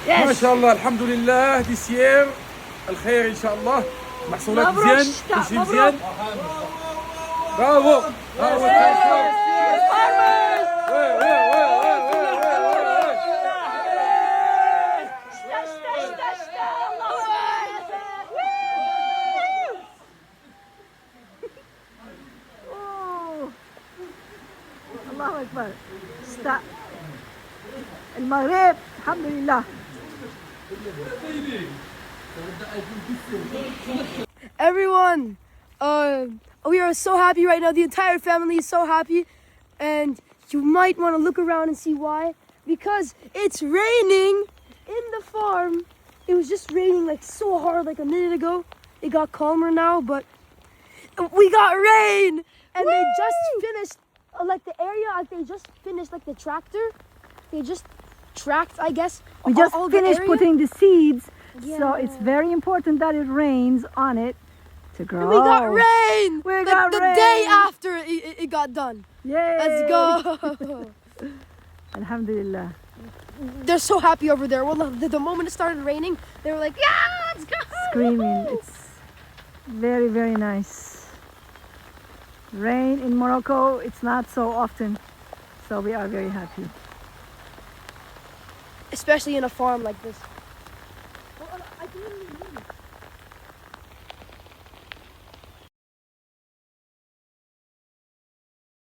ما شاء الله الحمد لله this year الخير ان شاء الله محصولات مزيان كل شيء مزيان برافو الله أكبر المغرب الحمد لله. Everyone, we are so happy right now. The entire family is so happy, and you might want to look around and see why. Because it's raining in the farm. It was just raining like so hard like a minute ago. It got calmer now, but we got rain, and they just finished like the area. They just finished like the tractor. They just tracked, I guess. We just finished putting the seeds, so it's very important that it rains on it to grow. And we got rain. We got the rain. day after it got done. Yay! Let's go. Alhamdulillah. They're so happy over there. Well, the moment it started raining, they were like, "Yeah, let's go!" Screaming. It's very, very nice. Rain in Morocco, it's not so often, so we are very happy. Especially in a farm like this. Well, I can even